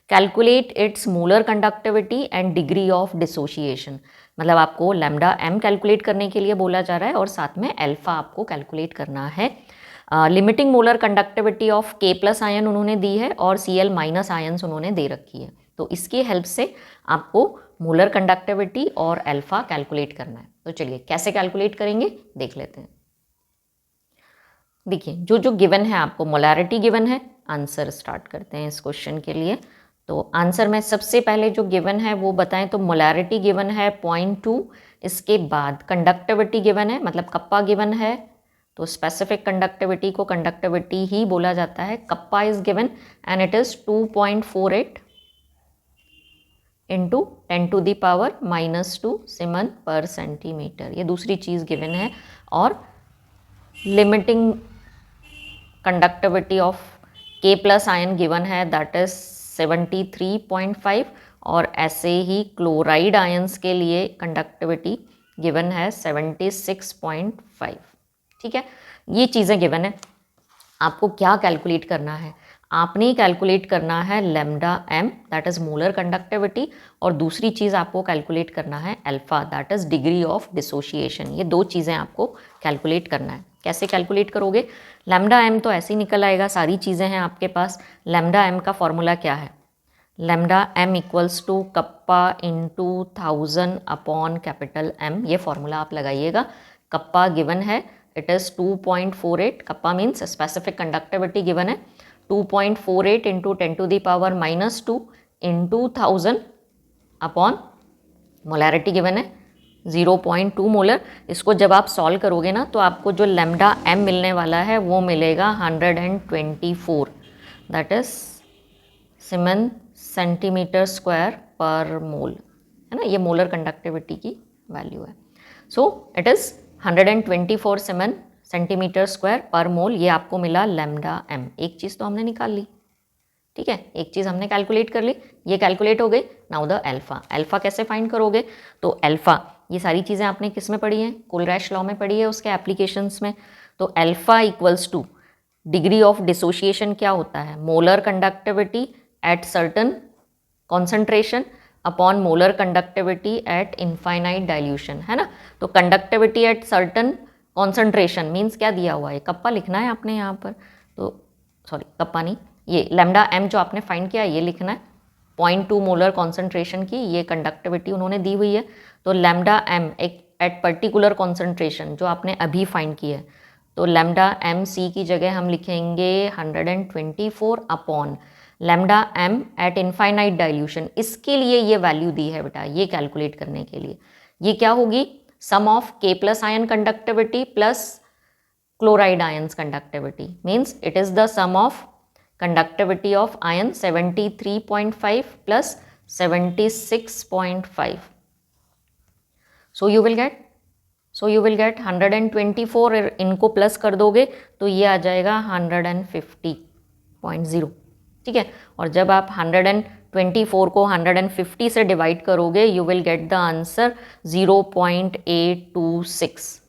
Calculate its molar conductivity and degree of dissociation. मतलब आपको लैम्डा m कैलकुलेट करने के लिए बोला जा रहा है और साथ में अल्फा आपको कैलकुलेट करना है। Limiting molar conductivity of K+ ion उन्होंने दी है और Cl- आयन्स उन्होंने दे रखी है। तो इसकी हेल्प से आपको मोलर कंडक्टिविटी और अल्फा कैलकुलेट करना है। तो चलिए कैसे कैलकुलेट करेंगे देख लेते हैं। देखिए जो जो गिवन है आपको मोलैरिटी गिवन है, आंसर स्टार्ट करते हैं इस क्वेश्चन के लिए। तो आंसर में सबसे पहले जो गिवन है वो बताएं तो मोलैरिटी गिवन है 0.2, इसके बाद कंडक्टिविटी गिवन है मतलब कप्पा गिवन है, तो स्पेसिफिक कंडक्टिविटी को कंडक्टिविटी ही बोला जाता है। Kappa is given and it is 2.48 into 10⁻⁻2 siemens per centimetre, ये दूसरी चीज़ गिवन है। और limiting conductivity of K+ ion given है दैट इज 73.5 और ऐसे ही क्लोराइड आयंस के लिए कंडक्टिविटी गिवन है 76.5। ठीक है, ये चीज़ें गिवन है। आपको क्या कैलकुलेट करना है, आपने कैलकुलेट करना है lambda m that is molar conductivity और दूसरी चीज़ आपको कैलकुलेट करना है alpha that is degree of dissociation. ये दो चीज़ें आपको कैलकुलेट करना है। कैसे कैलकुलेट करोगे, लैम्डा m तो ऐसे ही निकल आएगा, सारी चीज़ें हैं आपके पास। लैम्डा m का फॉर्मूला क्या है, lambda m equals to kappa into 1000 upon capital M, ये फॉर्मूला आप लगाइएगा। कप्पा गिवन है it is 2.48, kappa means specific conductivity given है 2.48 into 10⁻⁻2 into 1000 upon molarity given है 0.2 मोलर। इसको जब आप सॉल्व करोगे ना तो आपको जो लैम्डा m मिलने वाला है वो मिलेगा 124 that is siemens centimetre square पर मोल, है ना, ये मोलर कंडक्टिविटी की वैल्यू है। So it is 124 siemens centimetre square पर मोल, ये आपको मिला लैम्डा m। एक चीज़ तो हमने निकाल ली, ठीक है, एक चीज़ हमने कैलकुलेट कर ली, ये कैलकुलेट हो गई। नाउ द अल्फा, अल्फा कैसे फाइंड करोगे, तो अल्फा ये सारी चीज़ें आपने किस में पढ़ी हैं, कोलरैश लॉ में पढ़ी है, उसके एप्लीकेशंस में। तो alpha equals two degree of dissociation क्या होता है, molar conductivity at certain concentration upon molar conductivity eight infinite dilution, है ना। तो conductivity at certain concentration means क्या दिया हुआ है, कप्पा लिखना है आपने यहाँ पर, तो सॉरी कप्पा नहीं, ये लैम्डा m जो आपने फाइंड किया ये लिखना है। 0.2 मोलर कॉन्सेंट्रेशन की ये कंडक्टिविटी उन्होंने दी हुई है। तो लैम्डा m एक एट पर्टिकुलर कॉन्सेंट्रेशन जो आपने अभी फाइंड की है, तो लैम्डा m c की जगह हम लिखेंगे 124 upon lambda m eight infinite dilution. इसके लिए ये वैल्यू दी है बेटा, ये कैलकुलेट करने के लिए। ये क्या होगी, sum of K+ ion conductivity plus chloride ions conductivity, means it is the sum of conductivity of ion 73.5 plus 76.5। So you will get 124, इनको प्लस कर दोगे तो ये आ जाएगा 150.0, ठीक है। और जब आप 124 को 150 से डिवाइड करोगे you will get the answer 0.826।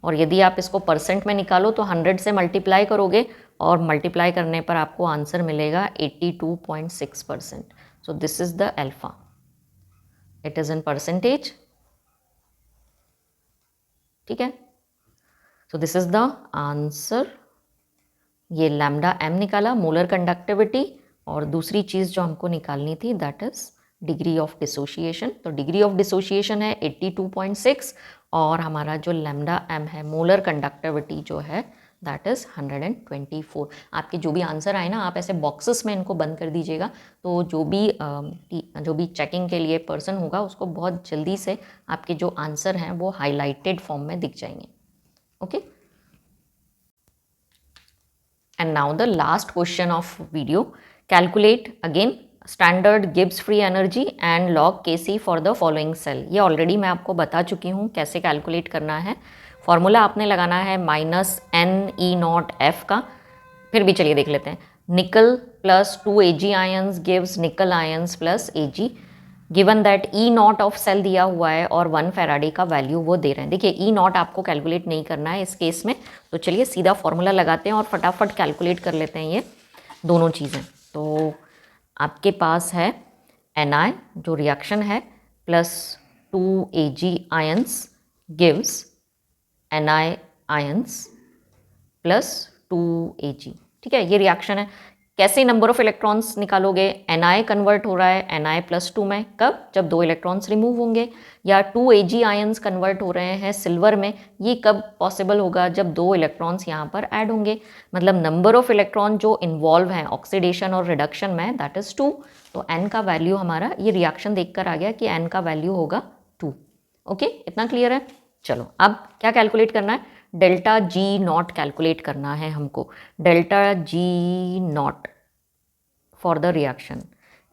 और यदि आप इसको परसेंट में निकालो तो 100 से मल्टीप्लाई करोगे और मल्टीप्लाई करने पर आपको आंसर मिलेगा 82.6%। सो this is the alpha, it is in percentage, ठीक है। सो दिस इज द आंसर। ये लैम्डा m निकाला, मोलर कंडक्टिविटी, और दूसरी चीज़ जो हमको निकालनी थी that is degree of dissociation. तो डिग्री ऑफ डिसोशिएशन है 82.6 और हमारा जो लैम्डा m है मोलर कंडक्टिविटी जो है दैट इज़ 124। आपके जो भी आंसर आए ना आप ऐसे बॉक्सेस में इनको बंद कर दीजिएगा, तो जो भी चेकिंग के लिए पर्सन होगा उसको बहुत जल्दी से आपके जो आंसर हैं वो हाईलाइटेड फॉर्म में दिख जाएंगे। Okay And now the last question of video. Calculate again standard Gibbs free energy and log Kc for the following cell. ये ऑलरेडी मैं आपको बता चुकी हूँ कैसे कैलकुलेट करना है. फॉर्मूला आपने लगाना है -NE0F का. फिर भी चलिए देख लेते हैं. Nickel plus 2 Ag ions gives nickel ions plus Ag. Given that E0 of cell दिया हुआ है और 1 फैराडे का वैल्यू वो दे रहे हैं. देखिए E0 आपको कैलकुलेट नहीं करना है इस केस में, तो चलिए सीधा फॉर्मूला लगाते हैं और फटाफट कैलकुलेट कर लेते हैं ये दोनों चीज़ें. तो आपके पास है Na जो रिएक्शन है plus 2 Ag ions gives Na ions plus 2 Ag. ठीक है, ये रिएक्शन है. कैसे नंबर ऑफ इलेक्ट्रॉन्स निकालोगे? Na कन्वर्ट हो रहा है Na प्लस 2 में. कब? जब 2 इलेक्ट्रॉन्स रिमूव होंगे. या 2 Ag आयंस कन्वर्ट हो रहे हैं सिल्वर में. ये कब पॉसिबल होगा? जब 2 इलेक्ट्रॉन्स यहाँ पर ऐड होंगे. मतलब नंबर ऑफ इलेक्ट्रॉन जो इन्वॉल्व हैं ऑक्सीडेशन और रिडक्शन में, दैट इज 2. तो n का वैल्यू हमारा, ये रिएक्शन देखकर आ गया कि n का वैल्यू होगा 2. ओके, इतना क्लियर है? चलो अब क्या कैलकुलेट करना है? डेल्टा जी नॉट कैलकुलेट करना है हमको. Delta G not for the reaction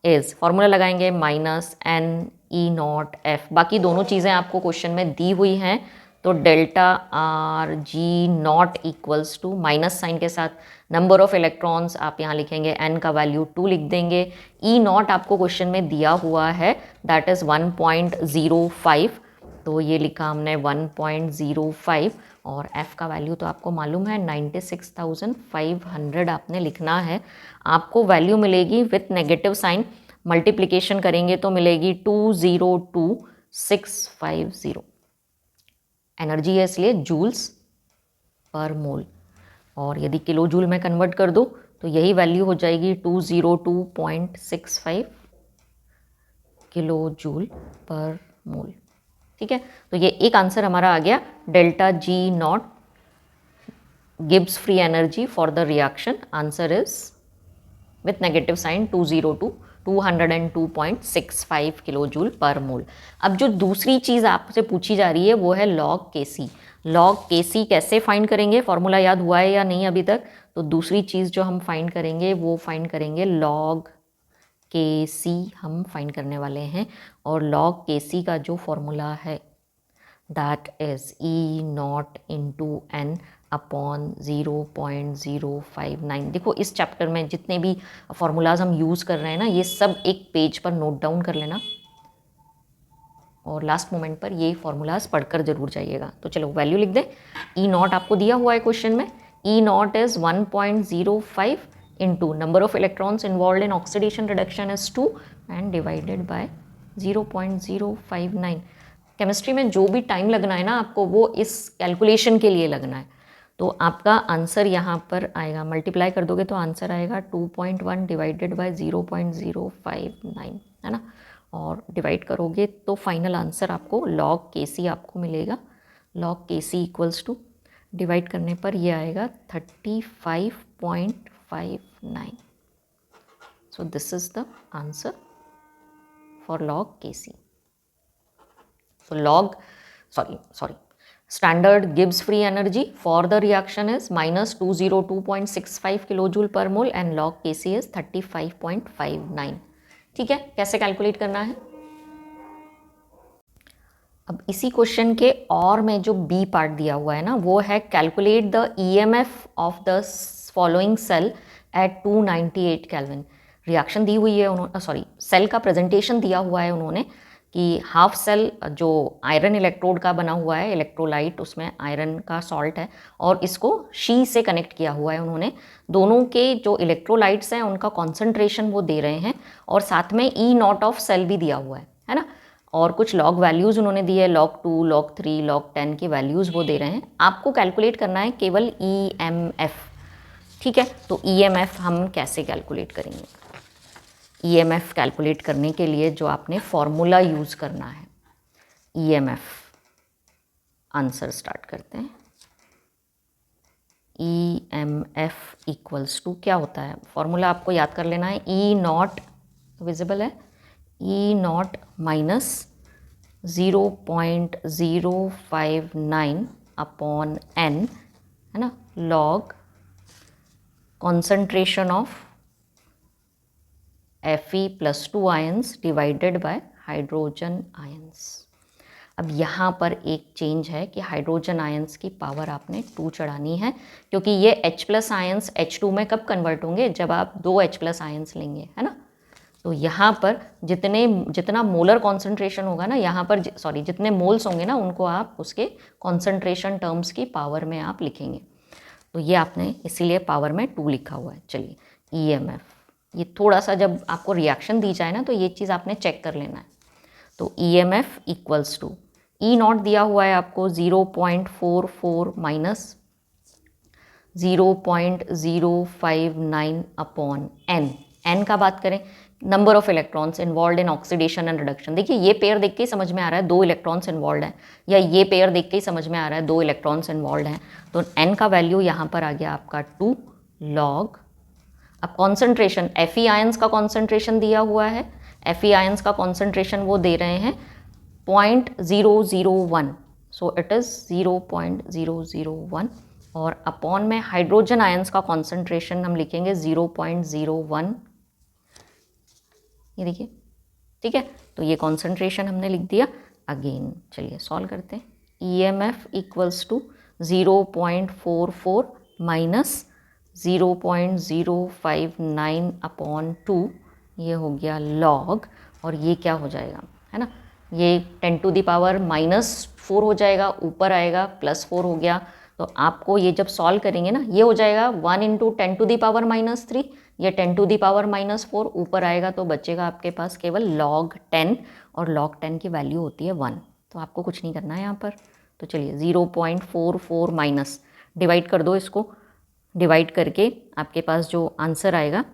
is, formula लगाएंगे -NE0F. बाकी दोनों चीज़ें आपको क्वेश्चन में दी हुई हैं. तो delta R G naught equals to minus sign के साथ नंबर ऑफ इलेक्ट्रॉन्स आप यहाँ लिखेंगे, n का वैल्यू 2 लिख देंगे. E0 आपको क्वेश्चन में दिया हुआ है, दैट इज़ 1.05. तो ये लिखा हमने 1.05 और f का वैल्यू तो आपको मालूम है 96,500 आपने लिखना है. आपको वैल्यू मिलेगी विथ नेगेटिव साइन. मल्टीप्लिकेशन करेंगे तो मिलेगी 202650. एनर्जी है इसलिए जूल्स पर मोल, और यदि किलो जूल में कन्वर्ट कर दो तो यही वैल्यू हो जाएगी 202.65 किलो जूल पर मोल. ठीक है, तो ये एक आंसर हमारा आ गया. Delta G not Gibbs free energy for the reaction, answer is with negative sign 202.65 kilo joule per mole. अब जो दूसरी चीज़ आपसे पूछी जा रही है वो है लॉग केसी. लॉग केसी कैसे फाइंड करेंगे? फॉर्मूला याद हुआ है या नहीं अभी तक? तो दूसरी चीज़ जो हम फाइंड करेंगे वो फाइंड करेंगे लॉग के सी हम फाइंड करने वाले हैं. और लॉग के सी का जो फॉर्मूला है that is E0 into N upon 0.059. देखो इस चैप्टर में जितने भी फॉर्मूलाज हम यूज़ कर रहे हैं ना, ये सब एक पेज पर नोट डाउन कर लेना और लास्ट मोमेंट पर ये फॉर्मूलाज पढ़कर जरूर जाइएगा. तो चलो वैल्यू लिख दें. E0 आपको दिया हुआ है क्वेश्चन में. E0 is 1.05 into number of electrons involved in oxidation reduction is 2 and divided by 0.059. Chemistry में जो भी टाइम लगना है ना आपको, वो इस कैलकुलेशन के लिए लगना है. तो आपका आंसर यहाँ पर आएगा, मल्टीप्लाई कर दोगे तो आंसर आएगा 2.1 डिवाइडेड बाय 0.059, है ना. और डिवाइड करोगे तो फाइनल आंसर आपको लॉग के सी आपको मिलेगा. Log K C equals to, divide करने पर ये आएगा 35.59. So this is the answer for log Kc. So standard Gibbs free energy for the reaction is -202.65 kilojoule per mole and log Kc is 35.59. ठीक है, कैसे calculate करना है? अब इसी क्वेश्चन के और में जो बी पार्ट दिया हुआ है ना, वो है calculate the EMF of the following cell at 298 kelvin. Reaction दी हुई है उन्होंने, सेल का प्रेजेंटेशन दिया हुआ है उन्होंने कि हाफ सेल जो आयरन इलेक्ट्रोड का बना हुआ है, इलेक्ट्रोलाइट, उसमें आयरन का सॉल्ट है और इसको शी से कनेक्ट किया हुआ है उन्होंने. दोनों के जो इलेक्ट्रोलाइट्स हैं उनका कॉन्सेंट्रेशन वो दे रहे हैं और साथ में E0 ऑफ सेल भी दिया हुआ है ना. और कुछ लॉग वैल्यूज़ उन्होंने दी है, log 2, log 3, log 10 की वैल्यूज़ वो दे रहे हैं. आपको कैलकुलेट करना है केवल EMF. ठीक है, तो EMF हम कैसे कैलकुलेट करेंगे? EMF कैलकुलेट करने के लिए जो आपने फॉर्मूला यूज़ करना है, EMF, आंसर स्टार्ट करते हैं. EMF इक्वल्स टू क्या होता है? फॉर्मूला आपको याद कर लेना है. E0 विजिबल है, E0 माइनस 0.059 अपॉन n, है ना, log concentration of Fe+2 ions divided bye hydrogen ions. अब यहाँ पर एक चेंज है कि हाइड्रोजन आयंस की पावर आपने 2 चढ़ानी है, क्योंकि ये H+ आयंस H2 में कब कन्वर्ट होंगे, जब आप 2 H+ आयंस लेंगे, है ना। तो यहाँ पर जितना मोलर कॉन्सेंट्रेशन होगा ना, यहाँ पर सॉरी जितने मोल्स होंगे ना, उनको आप उसके कॉन्सेंट्रेशन टर्म्स की पावर में आप लिखेंगे। तो ये आपने इसीलिए पावर में 2 लिखा हुआ है। चलिए EMF, ये थोड़ा सा जब आपको रिएक्शन दी जाए ना, तो ये चीज़ आपने चेक कर लेना है। तो EMF इक्वल्स टू E0 दिया हुआ है आपको 0.44 माइनस 0.059 अपॉन n। n का बात करें, number of electrons involve in oxidation and reduction. देखिए ये पेयर देख के ही समझ में आ रहा है 2 इलेक्ट्रॉन्स इन्वॉल्व हैं, या ये पेयर देख के ही समझ में आ रहा है 2 इलेक्ट्रॉन्स इन्वॉल्व हैं। तो n का वैल्यू यहाँ पर आ गया आपका 2 log। अब कॉन्सेंट्रेशन Fe आयंस का कॉन्सेंट्रेशन दिया हुआ है, Fe आयंस का कॉन्सेंट्रेशन वो दे रहे हैं 0.001, सो इट इज़ 0.001, और अपॉन में हाइड्रोजन आयंस का कॉन्सेंट्रेशन हम लिखेंगे 0.01। ये देखिए, ठीक है। तो ये कॉन्सेंट्रेशन हमने लिख दिया। अगेन चलिए सॉल्व करते हैं। EMF equals to 0.44 minus 0.059 upon 2, ये हो गया लॉग, और ये क्या हो जाएगा, है ना, ये 10 टू द पावर -4 हो जाएगा, ऊपर आएगा +4 हो गया। तो आपको ये जब सॉल्व करेंगे ना, ये हो जाएगा 1 × 10 टू द पावर -3, ये 10 टू द पावर -4 ऊपर आएगा, तो बचेगा आपके पास केवल log 10, और log 10 की वैल्यू होती है 1। तो आपको कुछ नहीं करना है यहाँ पर। तो चलिए 0.44 माइनस, डिवाइड कर दो इसको, डिवाइड करके आपके पास जो आंसर आएगा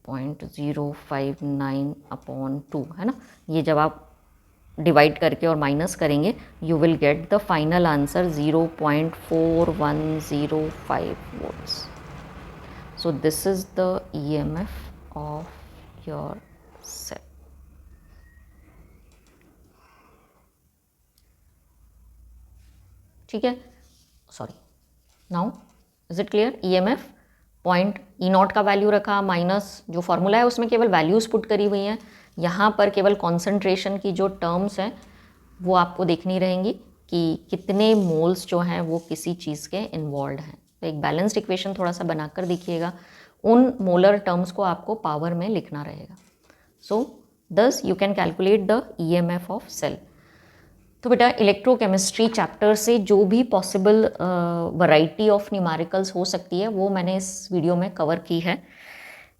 0.059 अपॉन 2, है ना। ये जब आप डिवाइड करके और माइनस करेंगे, you will get the final answer 0.4105 volts। So this is the EMF of your cell. ठीक है, sorry, now is it clear. EMF point E0 का वैल्यू रखा, माइनस जो फॉर्मूला है उसमें केवल वैल्यूज़ पुट करी हुई हैं। यहाँ पर केवल कॉन्सेंट्रेशन की जो टर्म्स हैं वो आपको देखनी रहेंगी कि कितने मोल्स जो हैं वो किसी चीज़ के इन्वॉल्व हैं। तो एक बैलेंस्ड इक्वेशन थोड़ा सा बनाकर देखिएगा, उन मोलर टर्म्स को आपको पावर में लिखना रहेगा। So this you can calculate the EMF of cell. तो बेटा इलेक्ट्रोकेमिस्ट्री चैप्टर से जो भी पॉसिबल वैरायटी ऑफ न्यूमेरिकल्स हो सकती है वो मैंने इस वीडियो में कवर की है।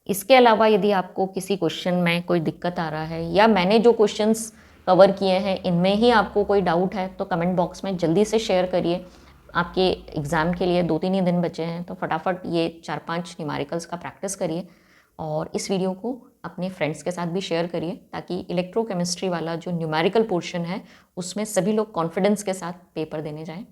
इसके अलावा यदि आपको किसी क्वेश्चन में कोई दिक्कत आ रहा है, या मैंने जो क्वेश्चंस कवर किए हैं इनमें ही आपको कोई डाउट है, तो कमेंट बॉक्स में जल्दी से शेयर करिए। आपके एग्ज़ाम के लिए 2-3 ही दिन बचे हैं, तो फटाफट ये 4-5 न्यूमेरिकल्स का प्रैक्टिस करिए, और इस वीडियो को अपने फ्रेंड्स के साथ भी शेयर करिए, ताकि इलेक्ट्रोकेमिस्ट्री वाला जो न्यूमेरिकल पोर्शन है उसमें सभी लोग कॉन्फिडेंस के साथ पेपर देने जाएं।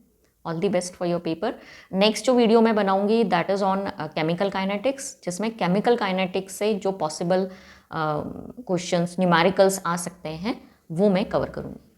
All the best for your paper. Next जो वीडियो मैं बनाऊंगी that is on chemical kinetics, जिसमें केमिकल काइनेटिक्स से जो पॉसिबल क्वेश्चंस न्यूमेरिकल्स आ सकते हैं वो मैं कवर करूँगी।